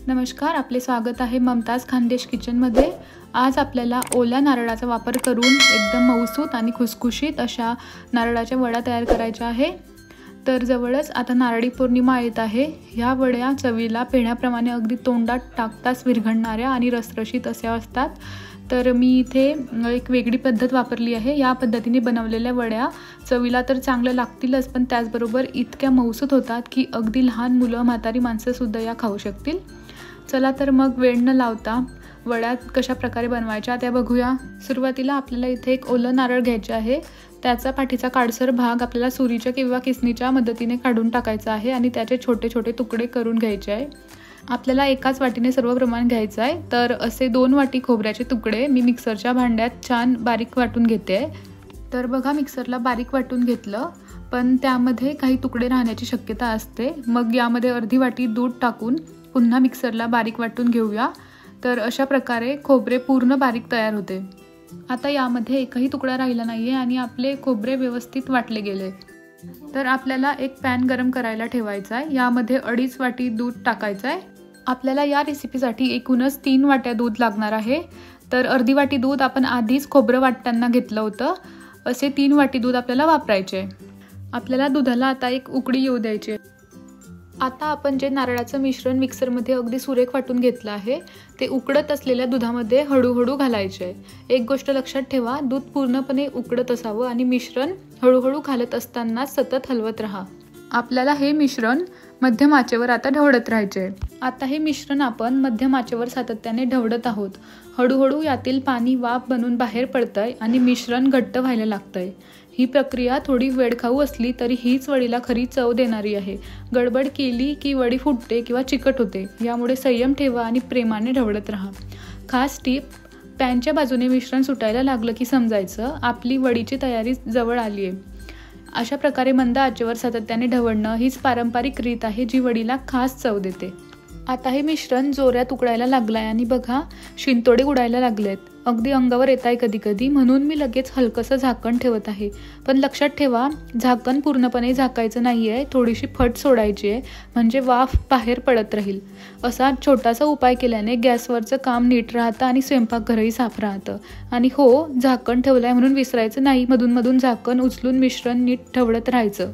नमस्कार, आपले स्वागत आहे ममताज खानदेश किचनमध्ये। आज आपल्याला ओल्या नारळाचा वापर करून एकदम मऊसूत आणि खुसखुशीत अशा नारळाच्या वड्या तयार करायच्या आहे। तर जवळच आता नारळी पौर्णिमा येत आहे। ह्या वड्या चवीला पेढ्याप्रमाणे अगदी तोंडात टाकताच विरघळणाऱ्या आणि रसरशीत अशा असतात। तर मी इथे एक वेगळी पद्धत वापरली आहे। या पद्धतीने बनवलेल्या वड्या चवीला तर चांगल्या लागतीलच, पण त्याचबरोबर इतक्या मऊसूत होतात की अगदी लहान मुलं म्हातारी माणसं सुद्धा या खाऊ शकतील। चला तर मग वेळ न लावता वड्या कशा प्रकारे बनवायच्या त्या बघूया। सुरुवातीला आपल्याला इथे एक ओलं नारळ घ्यायचे आहे। त्याचा पाठीचा काळसर भाग आपल्याला सुरीच्या किंवा किसणीच्या मदतीने काढून टाकायचा आहे आणि त्याचे छोटे छोटे तुकडे करून घ्यायचे आहे। आपल्याला एकाच वाटीने सर्व प्रमाण घ्यायचं आहे। तर असे 2 वाटी खोबऱ्याचे तुकडे मी मिक्सरच्या भांड्यात छान बारीक वाटून घेते। तर बघा, मिक्सरला बारीक वाटून घेतलं, पण त्यामध्ये काही तुकडे राहण्याची शक्यता असते। मग यामध्ये अर्धी वाटी दूध टाकून पुन्हा मिक्सरला बारीक वाटून घेऊया। तर अशा प्रकारे खोबरे पूर्ण बारीक तयार होते। आता यामध्ये एकही तुकडा राहिला नाहीये आणि आपले खोबरे व्यवस्थित वाटले गेले। तर आपल्याला एक पॅन गरम करायला ठेवायचा आहे। यामध्ये 2.5 वाटी दूध टाकायचं आहे। आपल्याला या रेसिपीसाठी एकूणच 3 वाट्या दूध लागणार आहे। तर अर्धी वाटी दूध आपण आधीच खोबरं वाटताना घेतलं होतं। असे 3 वाटी दूध आपल्याला वापरायचे। आपल्याला दुधाला आता एक उकळी येऊ द्यायची। आता आपण जे नारळाचं मिश्रण मिक्सरमध्ये अगदी सुरेख वाटून घेतलं आहे ते उकळत असलेल्या दुधामध्ये हळूहळू घालायचे। एक गोष्ट लक्षात ठेवा, दूध पूर्णपणे उकळत असावं आणि मिश्रण हळूहळू घालत असताना सतत हलवत राहा। आपल्याला हे मिश्रण मध्यम आचेवर आता ढवळत राहायचे। आता हे मिश्रण आपण मध्यम आचेवर सातत्याने ढवळत आहोत। हळूहळू यातील पाणी वाफ बनून बाहेर पडतंय आणि मिश्रण घट्ट व्हायला लागतंय। ही प्रक्रिया थोडी वेळखाऊ असली तरी हीच वडीला खरी चव देणारी आहे। गडबड केली की वडी फुटते किंवा चिकट होते। यामुळे संयम ठेवा आणि प्रेमाने ढवळत राहा। खास टीप, पॅनच्या बाजूने मिश्रण सुटायला लागलं की समजायचं आपली वडीची तयारी जवळ आली आहे। अशा प्रकारे मंद आचेवर सातत्याने ढवळणं हीच पारंपरिक रीत आहे जी वडीला खास चव देते। आता हे मिश्रण जोरात उकळायला लागलंय आणि बघा, शिंतोडे उडायला लागलेत। अगदी अंगावर येत आहे कधी कधी, म्हणून मी लगेच हलकंसं झाकण ठेवत आहे। पण लक्षात ठेवा, झाकण पूर्णपणे झाकायचं नाही आहे, थोडीशी फट सोडायची आहे, म्हणजे वाफ बाहेर पडत राहील। असा छोटासा उपाय केल्याने गॅसवरचं काम नीट राहतं आणि स्वयंपाकघरही साफ राहतं। आणि हो, झाकण ठेवलं आहे म्हणून विसरायचं नाही, मधून झाकण उचलून मिश्रण नीट ढवळत राहायचं,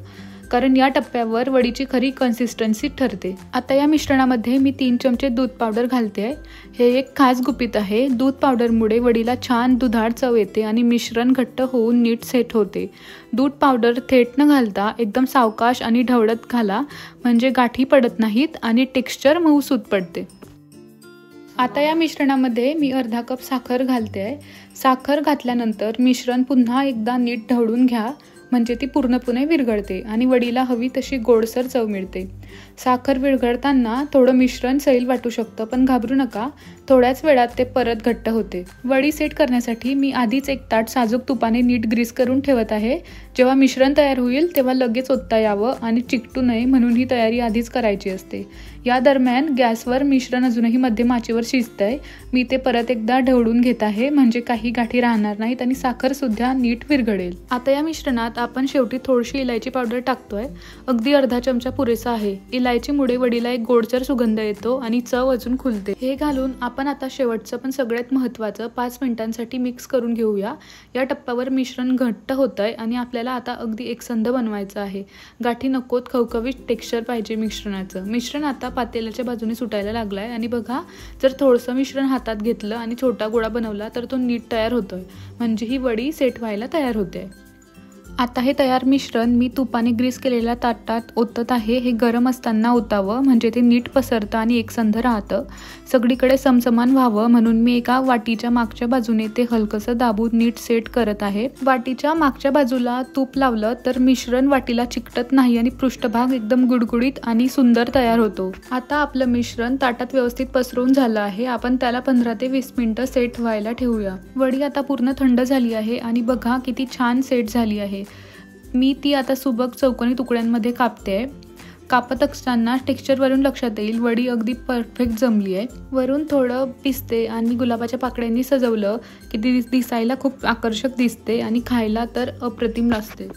कारण या टप्प्यावर वडीची खरी कन्सिस्टन्सी ठरते। आता या मिश्रणामध्ये मी 3 चमचे दूध पावडर घालते आहे। हे एक खास गुपित आहे। दूध पावडरमुळे वडीला छान दुधाळ चव येते आणि मिश्रण घट्ट होऊन नीट सेट होते। दूध पावडर थेट न घालता एकदम सावकाश आणि ढवळत घाला, म्हणजे गाठी पडत नाहीत आणि टेक्स्चर मऊसूत पडते। आता या मिश्रणामध्ये मी अर्धा कप साखर घालते आहे। साखर घातल्यानंतर मिश्रण पुन्हा एकदा नीट ढवळून घ्या, म्हणजे ती पूर्णपणे विरघळते आणि वडीला हवी तशी गोडसर चव मिळते। साखर विरघळताना थोडं मिश्रण सैल वाटू शकतं, पण घाबरू नका, थोड्याच वेळात ते परत घट्ट होते। वडी सेट करण्यासाठी मी आधीच एक ताट साजूक तुपाने नीट ग्रीस करून ठेवत आहे। जेव्हा मिश्रण तयार होईल तेव्हा लगेच ओतता यावं आणि चिकटू नये म्हणून ही तयारी आधीच करायची असते। या दरम्यान गॅसवर मिश्रण अजूनही मध्यम आचेवर शिजतंय। मी ते परत एकदा ढवळून घेत आहे, म्हणजे काही गाठी राहणार नाहीत आणि साखर सुद्धा नीट विरघळेल। आता या मिश्रणात आपण शेवटी थोडीशी इलायची पावडर टाकतोय। अगदी अर्धा चमचा पुरेसा आहे। इलायचीमुळे वडीला एक गोडसर सुगंध येतो आणि चव अजून खुलते। हे घालून आपण आता शेवटचं पण सगळ्यात महत्त्वाचं 5 मिनिटांसाठी मिक्स करून घेऊया। या टप्प्यावर मिश्रण घट्ट होतंय आणि आपल्याला आता अगदी एकसंध बनवायचं आहे। गाठी नकोत, खवखवीत टेक्स्चर पाहिजे मिश्रणाचं। मिश्रण आता पातेल्याच्या बाजूने सुटायला लागलाय आणि बघा, जर थोडंसं मिश्रण हातात घेतलं आणि छोटा गोळा बनवला तर तो नीट तयार होतोय, म्हणजे ही वडी सेट व्हायला तयार होते। आता हे तयार मिश्रण मी तुपाने ग्रीस केलेल्या ताटात ओतत आहे। हे गरम असताना ओतावं, म्हणजे ते नीट पसरतं आणि एकसंध राहतं। सगळीकडे समसमान व्हावं म्हणून मी एका वाटीच्या मागच्या बाजूने ते हलकंसं दाबून नीट सेट करत आहे। वाटीच्या मागच्या बाजूला तूप लावलं तर मिश्रण वाटीला चिकटत नाही आणि पृष्ठभाग एकदम गुडगुडीत आणि सुंदर तयार होतो। आता आपलं मिश्रण ताटात व्यवस्थित पसरून झालं आहे। आपण त्याला 15 ते 20 मिनिटं सेट व्हायला ठेवूया। वडी आता पूर्ण थंड झाली आहे आणि बघा किती छान सेट झाली आहे। मी ती आता सुबक चौकोनी तुकड्यांमध्ये कापते। कापत असताना टेक्स्चरवरून लक्षात येईल वडी अगदी परफेक्ट जमली आहे। वरून थोडं पिस्ते आणि गुलाबाच्या पाकळ्यांनी सजवलं की ती दिसायला खूप आकर्षक दिसते आणि खायला तर अप्रतिम लागते।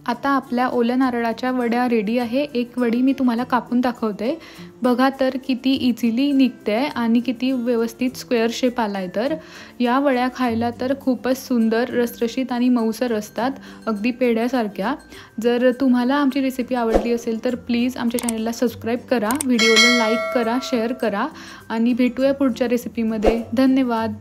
आता आपल्या ओल्या नारळाच्या वड्या रेडी आहे। एक वडी मी तुम्हाला कापून दाखवते। बघा तर किती इझिली निघते आणि किती व्यवस्थित स्क्वेअर शेप आलाय। तर या वड्या खायला तर खूपच सुंदर, रसरशीत आणि मऊसर असतात, अगदी पेढ्यासारख्या। जर तुम्हाला आमची रेसिपी आवडली असेल तर प्लीज आमच्या चॅनलला सबस्क्राईब करा, व्हिडिओला लाईक करा, शेअर करा आणि भेटूया पुढच्या रेसिपीमध्ये। धन्यवाद।